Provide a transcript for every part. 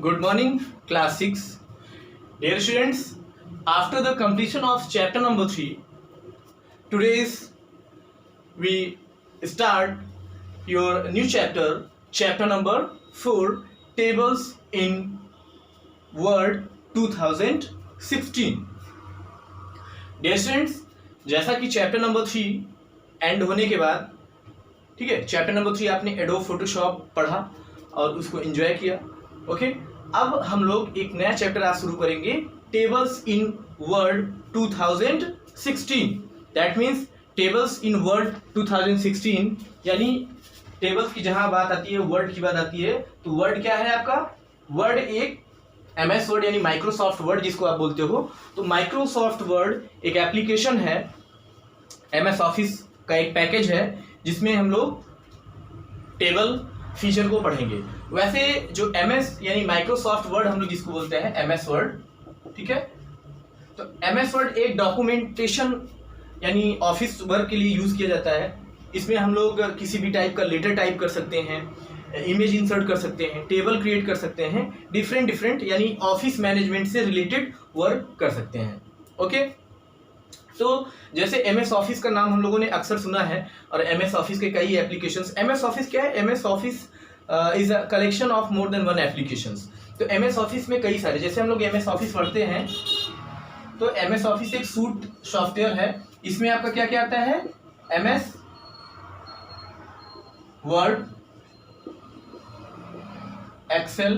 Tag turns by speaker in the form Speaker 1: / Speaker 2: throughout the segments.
Speaker 1: Good morning, class 6. Dear students, after the completion of chapter number 3, today's we start your new chapter, chapter number 4, Tables in Word 2016. Dear students, जैसा कि chapter number 3 and होने के बाद, ठीक है, chapter number 3 आपने adobe Photoshop पढ़ा और उसको एंजॉय किया. ओके, अब हम लोग एक नया चैप्टर आज शुरू करेंगे, tables in word 2016. That means tables in word 2016, यानी टेबल्स की जहां बात आती है, वर्ड की बात आती है, तो वर्ड क्या है आपका? वर्ड एक MS वर्ड यानी माइक्रोसॉफ्ट वर्ड जिसको आप बोलते हो. तो माइक्रोसॉफ्ट वर्ड एक एप्लीकेशन है, MS ऑफिस का एक पैकेज है जिसमें हम लोग टेबल फीचर को पढ़ेंगे. वैसे जो MS यानी माइक्रोसॉफ्ट वर्ड हम लोग जिसको बोलते हैं MS वर्ड, ठीक है, तो MS वर्ड एक डॉक्यूमेंटेशन यानी ऑफिस वर्क के लिए यूज किया जाता है. इसमें हम लोग किसी भी टाइप का लेटर टाइप कर सकते हैं, इमेज इंसर्ट कर सकते हैं, टेबल क्रिएट कर सकते हैं, डिफरेंट यानी ऑफिस मैनेजमेंट से रिलेटेड वर्क कर सकते हैं. ओके, तो जैसे MS ऑफिस का नाम हम लोगों ने अक्सर सुना है और MS ऑफिस के कई एप्लीकेशंस. MS ऑफिस क्या है? MS office is a collection of more than one applications. तो MS ऑफिस में कई सारे, जैसे हम लोग MS ऑफिस पढ़ते हैं तो MS ऑफिस एक सूट सॉफ्टवेयर है. इसमें आपका क्या क्या आता है? MS Word, Excel,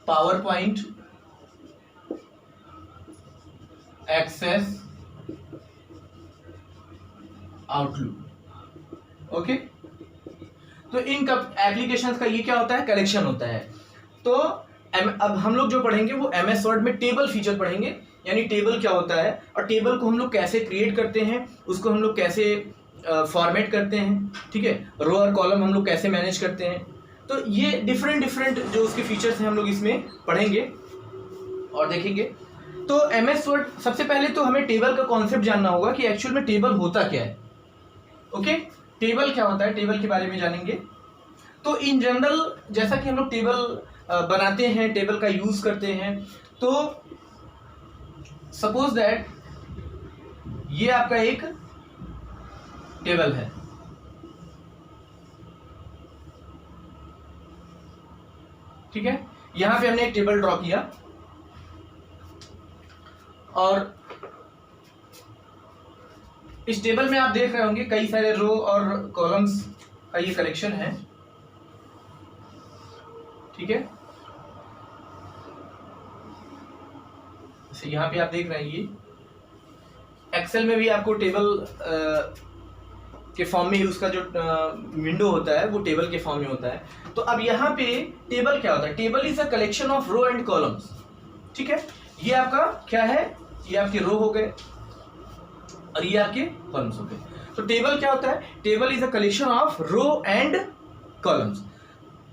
Speaker 1: PowerPoint, Access, Outlook. Okay, तो इन एप्लीकेशंस का ये क्या होता है? कलेक्शन होता है. तो अब हम लोग जो पढ़ेंगे वो MS वर्ड में टेबल फीचर पढ़ेंगे, यानी टेबल क्या होता है और टेबल को हम लोग कैसे क्रिएट करते हैं, उसको हम लोग कैसे फॉर्मेट करते हैं, ठीक है, रो और कॉलम हम लोग कैसे मैनेज करते हैं. तो ये डिफरेंट जो उसके फीचर्स हैं हम लोग इसमें पढ़ेंगे और देखेंगे. तो MS वर्ड, सबसे पहले तो हमें टेबल का कॉन्सेप्ट जानना होगा कि एक्चुअल में टेबल होता क्या है. ओके, टेबल क्या होता है, टेबल के बारे में जानेंगे. तो इन जनरल जैसा कि हम लोग टेबल बनाते हैं, टेबल का यूज करते हैं, तो सपोज दैट ये आपका एक टेबल है, ठीक है, यहां पे हमने एक टेबल ड्रॉ किया और इस टेबल में आप देख रहे होंगे कई सारे रो और कॉलम्स का ये कलेक्शन है, ठीक है. यहां पे आप देख रहे हैं ये एक्सेल में भी आपको टेबल के फॉर्म में उसका जो विंडो होता है वो टेबल के फॉर्म में होता है. तो अब यहाँ पे टेबल क्या होता है? Table is a collection of row and columns, ठीक है. ये आपका क्या है? ये आपके रो हो गए और ये आपके कॉलम्स हो गए. तो टेबल क्या होता है? Table is a collection of row and columns.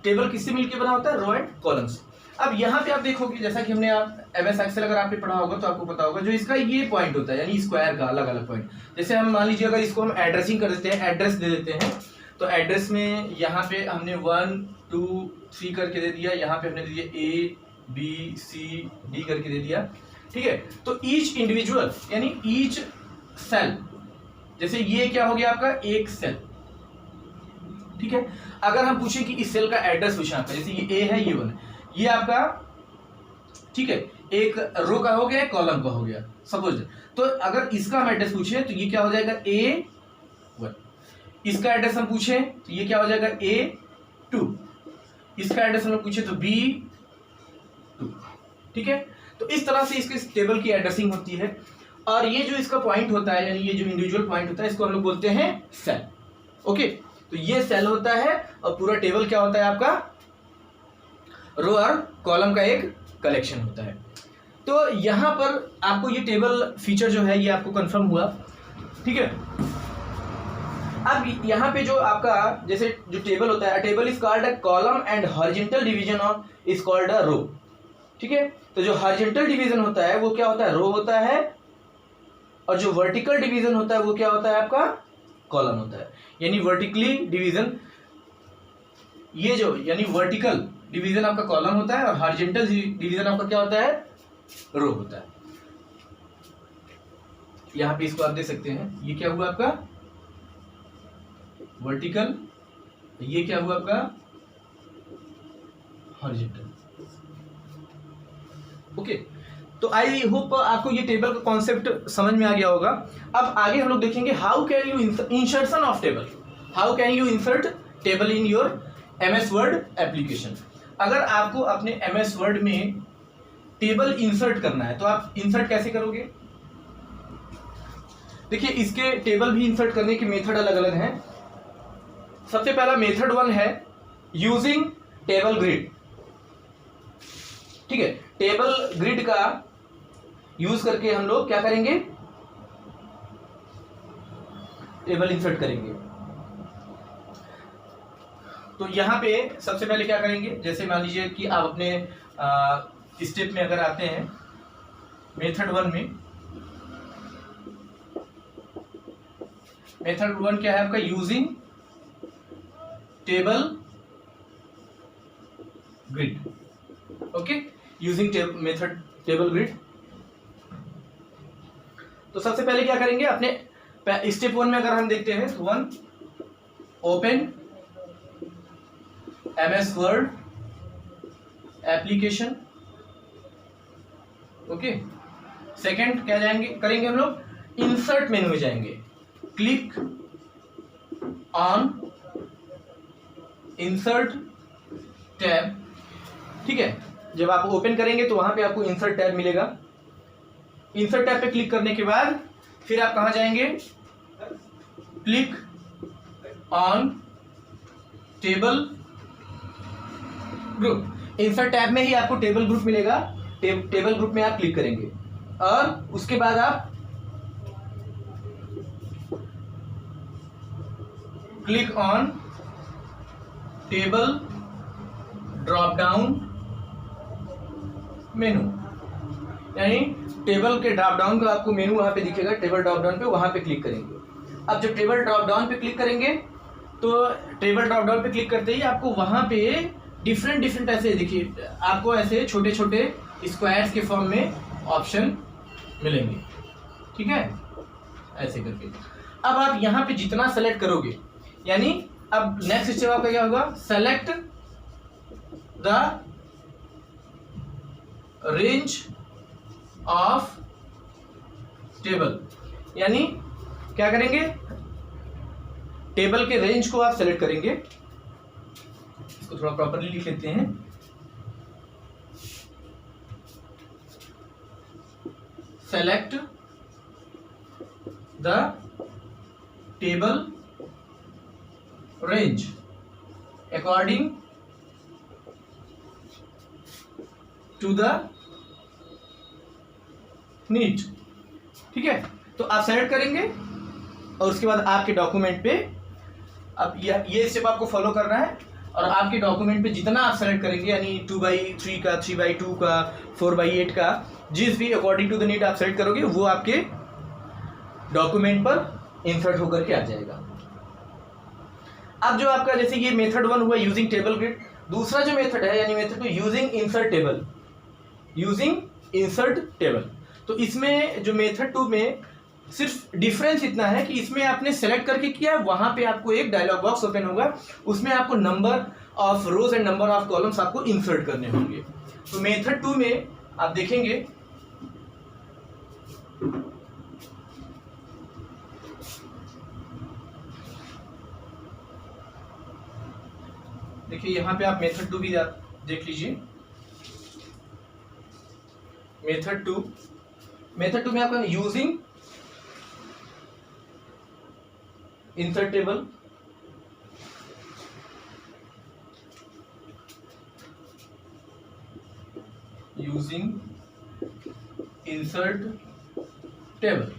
Speaker 1: Table किससे मिलकर बना होता है? Row and columns. अब यहाँ पे आप देखोगे, जैसा कि हमने आप MS एक्सेल अगर आपने पढ़ा होगा तो आपको पता होगा, जो इसका ये पॉइंट होता है यानी स्क्वायर का अलग अलग पॉइंट. जैसे हम मान लीजिए अगर इसको हम एड्रेसिंग कर देते हैं, एड्रेस दे देते हैं, तो एड्रेस में यहाँ पे हमने 1 2 3 करके दे दिया, यहाँ पे हमने दे दिया A B C D करके दे दिया, ठीक है. तो ईच इंडिविजुअल यानी ईच सेल, जैसे ये क्या हो गया आपका? एक सेल, ठीक है. अगर हम पूछे कि इस सेल का एड्रेस पूछे आपका, जैसे ये A है, ये 1 है, ये आपका, ठीक है, एक रो का हो गया, कॉलम का हो गया सपोज. तो अगर इसका हम एड्रेस पूछे तो ये क्या हो जाएगा? A1. इसका एड्रेस हम पूछे तो ये क्या हो जाएगा? A2. इसका एड्रेस हम पूछे तो B2, ठीक है. तो इस तरह से इसके टेबल की एड्रेसिंग होती है. और ये जो इसका पॉइंट होता है यानी ये जो इंडिविजुअल पॉइंट होता है, इसको हम लोग बोलते हैं सेल. ओके, तो ये सेल होता है और पूरा टेबल क्या होता है आपका? रो और कॉलम का एक कलेक्शन होता है. तो यहां पर आपको ये टेबल फीचर जो है ये आपको कंफर्म हुआ, ठीक है. अब यहाँ पे जो आपका जैसे जो टेबल होता है, table is called a column and horizontal division of is called a row, ठीक है. तो जो हॉरिजॉन्टल डिवीजन होता है वो क्या होता है? रो होता है, और जो वर्टिकल डिवीजन होता है वो क्या होता है आपका? कॉलम होता है. यानी वर्टिकली डिवीजन, ये जो यानी वर्टिकल डिवीजन आपका कॉलम होता है और हॉरिजॉन्टल डिवीजन आपका क्या होता है, रो होता है। यहां पे इसको आप देख सकते हैं, ये क्या हुआ आपका वर्टिकल, ये क्या हुआ आपका हॉरिजॉन्टल। ओके, तो आई होप आपको ये टेबल का कॉन्सेप्ट समझ में आ गया होगा। अब आगे हम लोग देखेंगे how can you insertion of table, how can you insert table in your MS word application. अगर आपको अपने MS वर्ड में टेबल इंसर्ट करना है तो आप इंसर्ट कैसे करोगे। देखिए, इसके टेबल भी इंसर्ट करने के मेथड अलग अलग हैं। सबसे पहला मेथड 1 है यूजिंग टेबल ग्रिड। ठीक है, टेबल ग्रिड का यूज करके हम लोग क्या करेंगे, टेबल इंसर्ट करेंगे। तो यहां पे सबसे पहले क्या करेंगे, जैसे मान लीजिए कि आप अपने स्टेप में अगर आते हैं मेथड 1 में, मेथड 1 क्या है आपका, using table grid. Okay, using method table grid. तो सबसे पहले क्या करेंगे, अपने स्टेप 1 में अगर हम देखते हैं तो 1 open MS word application. Okay, second क्या करेंगे हम लोग, इंसर्ट मेनू में जाएंगे, क्लिक ऑन इंसर्ट टैब। ठीक है, जब आप ओपन करेंगे तो वहां पे आपको इंसर्ट टैब मिलेगा। इंसर्ट टैब पे क्लिक करने के बाद फिर आप कहां जाएंगे, click on table group. Insert tab में ही आपको टेबल ग्रुप मिलेगा, टेबल ग्रुप में आप क्लिक करेंगे और उसके बाद आप click on table drop down menu, यानी टेबल के ड्रॉप डाउन का आपको मेनू वहां पे दिखेगा, टेबल ड्रॉप डाउन पे, वहां पे क्लिक करेंगे। अब जब टेबल ड्रॉप डाउन पे क्लिक करेंगे तो टेबल ड्रॉप डाउन पे क्लिक करते ही आपको वहां पे डिफरेंट ऐसे देखिए, आपको ऐसे छोटे छोटे स्क्वायर्स के फॉर्म में ऑप्शन मिलेंगे। ठीक है, ऐसे करके अब आप यहां पे जितना सेलेक्ट करोगे, यानी अब नेक्स्ट स्टेप आपका क्या होगा, select the range of table, यानी क्या करेंगे, टेबल के रेंज को आप सेलेक्ट करेंगे। इसको थोड़ा प्रॉपर्ली लिख लेते हैं, select the table range according to the need. ठीक है, तो आप सेलेक्ट करेंगे और उसके बाद आपके डॉक्यूमेंट पे अब ये स्टेप आपको फॉलो करना है और आपके डॉक्यूमेंट पे जितना आप सेलेक्ट करेंगे, यानी 2x3 का, 3x2 का, 4x8 का, जिस भी अकॉर्डिंग टू द नीड आप सेलेक्ट करोगे वो आपके डॉक्यूमेंट पर इंसर्ट होकर के आ जाएगा। अब जो आपका जैसे ये मेथड 1 हुआ यूजिंग टेबल ग्रिड, दूसरा जो मेथड है यानी method 2 using insert table, using insert table. तो इसमें जो मेथड 2 में सिर्फ डिफरेंस इतना है कि इसमें आपने सेलेक्ट करके किया, वहां पे आपको एक डायलॉग बॉक्स ओपन होगा, उसमें आपको number of rows and number of columns आपको इंसर्ट करने होंगे। तो मेथड 2 में आप देखेंगे देखिए यहां पे आप मेथड 2 भी देख लीजिए। मेथड 2 में आपका using insert table, using insert table.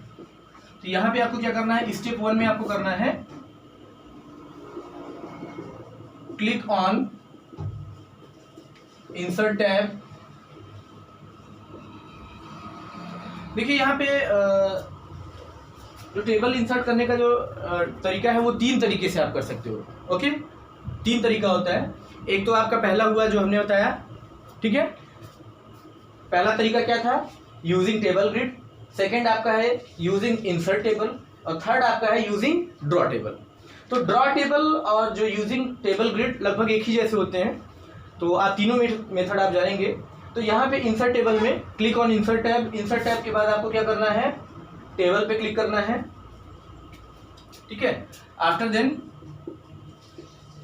Speaker 1: तो यहां पे आपको क्या करना है, स्टेप 1 में आपको करना है क्लिक ऑन इंसर्ट टैब। देखिए यहाँ पे जो टेबल इंसर्ट करने का जो तरीका है वो 3 तरीके से आप कर सकते हो। ओके, 3 तरीका होता है। एक तो आपका पहला हुआ जो हमने बताया, ठीक है, पहला तरीका क्या था, यूजिंग टेबल ग्रिड। सेकंड आपका है यूजिंग इंसर्ट टेबल, और थर्ड आपका है यूजिंग ड्रॉ टेबल। तो ड्रॉ टेबल और जो यूजिंग टेबल ग्रिड लगभग एक ही जैसे होते हैं, तो आप तीनों मेथड आप जानेंगे। तो यहाँ पे इंसर्ट टेबल में click on insert tab. Insert tab के बाद आपको क्या करना है, टेबल पे क्लिक करना है, ठीक है। After then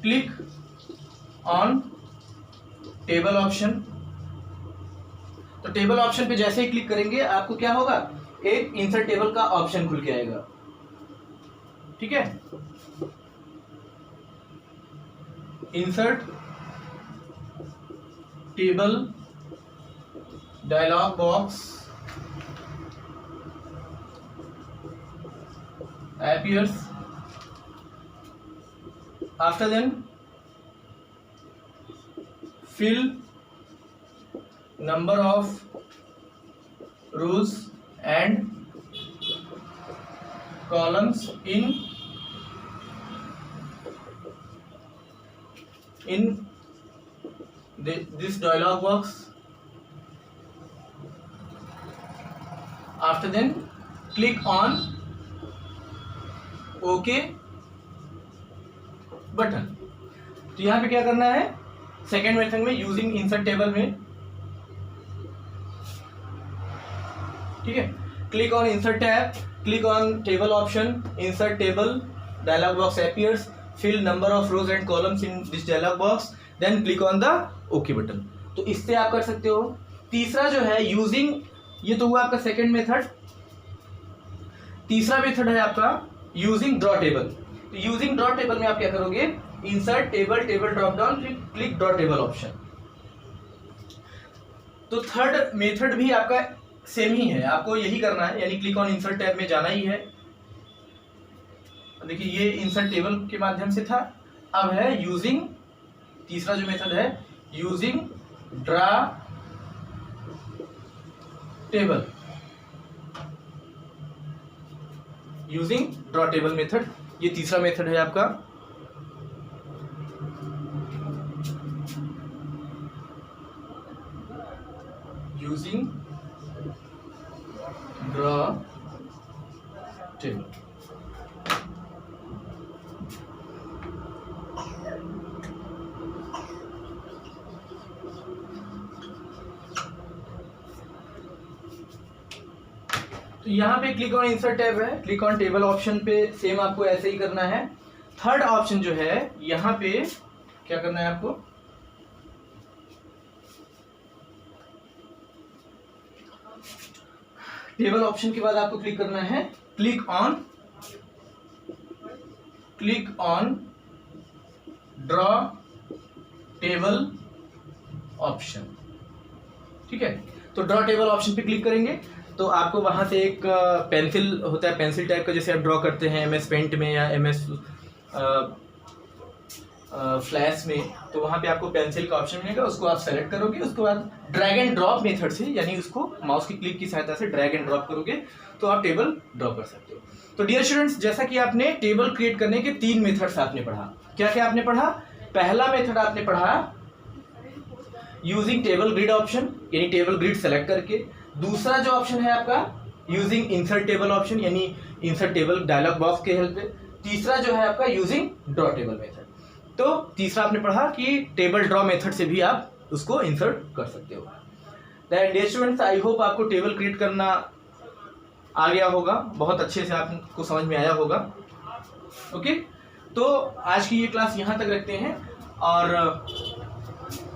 Speaker 1: click on table option. तो टेबल ऑप्शन पे जैसे ही क्लिक करेंगे आपको क्या होगा, एक इंसर्ट टेबल का ऑप्शन खुल के आएगा, ठीक है। Insert table dialog box appears. After then fill number of rows and columns in this dialog box. After then click on OK button. तो यहाँ पे क्या करना है, सेकेंड मेथड में यूजिंग इंसर्ट टेबल में, ठीक है, click on insert tab, click on table option, insert table dialog box appears, fill number of rows and columns in this dialog box, then click on the okay button. तो इससे आप कर सकते हो। तीसरा जो है यूजिंग, ये तो हुआ आपका सेकेंड मेथड। तीसरा मेथड है आपका यूजिंग ड्रॉ टेबल। तो यूजिंग ड्रॉ टेबल में आप क्या करोगे, insert table, table drop down, फिर क्लिक ड्रॉ टेबल ऑप्शन। तो थर्ड मेथड भी आपका सेम ही है, आपको यही करना है, यानी क्लिक ऑन इंसर्ट टैब में जाना ही है। देखिए ये इंसर्ट टेबल के माध्यम से था, अब है यूजिंग, तीसरा जो मेथड है using draw table, using draw table method, ये तीसरा मेथड है आपका। Using draw table. तो यहाँ पे क्लिक ऑन इंसर्ट टैब है, क्लिक ऑन टेबल ऑप्शन पे सेम आपको ऐसे ही करना है। थर्ड ऑप्शन जो है यहाँ पे क्या करना है आपको, टेबल ऑप्शन के बाद आपको क्लिक करना है click on draw table option, ठीक है। तो ड्रॉ टेबल ऑप्शन पे क्लिक करेंगे तो आपको वहां से एक पेंसिल होता है, पेंसिल टाइप का, जैसे आप ड्रॉ करते हैं MS पेंट में या MS फ्लैश में, तो वहां पे आपको पेंसिल का ऑप्शन मिलेगा, उसको आप सेलेक्ट करोगे। उसके बाद ड्रैग एंड ड्रॉप मेथड से, यानी उसको माउस की क्लिक की सहायता से ड्रैग एंड ड्रॉप करोगे तो आप टेबल ड्रॉ कर सकते हो। तो डियर स्टूडेंट्स, जैसा कि आपने टेबल क्रिएट करने के 3 मेथड्स आपने पढ़ा, क्या क्या आपने पढ़ा। पहला मेथड आपने पढ़ा यूजिंग टेबल ग्रिड ऑप्शन, यानी टेबल ग्रिड सेलेक्ट करके। दूसरा जो ऑप्शन है आपका यूजिंग इंसर्ट टेबल ऑप्शन, यानी इंसर्ट टेबल डायलॉग बॉक्स के हेल्प से। तीसरा जो है आपका यूजिंग ड्रॉ टेबल मेथड। तो तीसरा आपने पढ़ा कि टेबल ड्रॉ मेथड से भी आप उसको इंसर्ट कर सकते हो। Then dear students, I hope आपको टेबल क्रिएट करना आ गया होगा, बहुत अच्छे से आपको समझ में आया होगा। ओके, तो आज की ये क्लास यहाँ तक रखते हैं और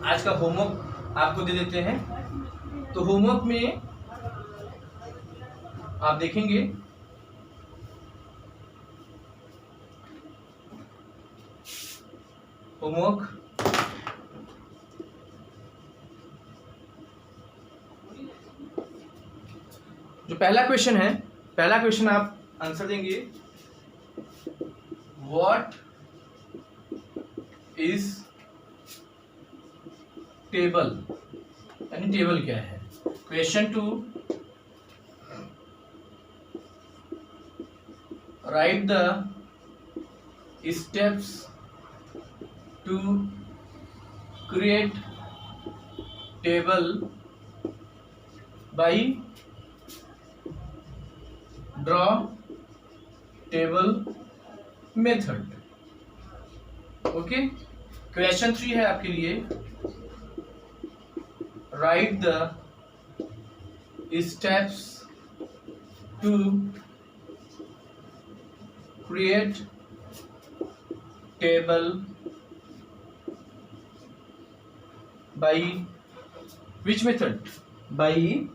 Speaker 1: आज का होमवर्क आपको दे देते हैं। तो होमवर्क में आप देखेंगे होमवर्क जो पहला क्वेश्चन है, पहला क्वेश्चन आप आंसर देंगे, व्हाट इज टेबल, यानी टेबल क्या है। Question 2, write the steps to create table by draw table method. Okay, question 3 है आपके लिए, write the steps to create table by which method, by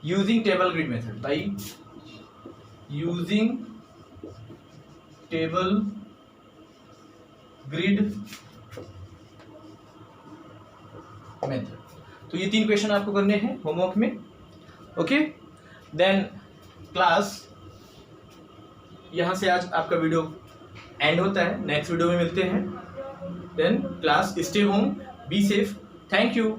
Speaker 1: using table grid method, by using table grid method. तो ये 3 question आपको करने हैं homework में. Okay, then class यहाँ से आज आपका वीडियो एंड होता है. नेक्स्ट वीडियो में मिलते हैं. Then class stay home, be safe. Thank you.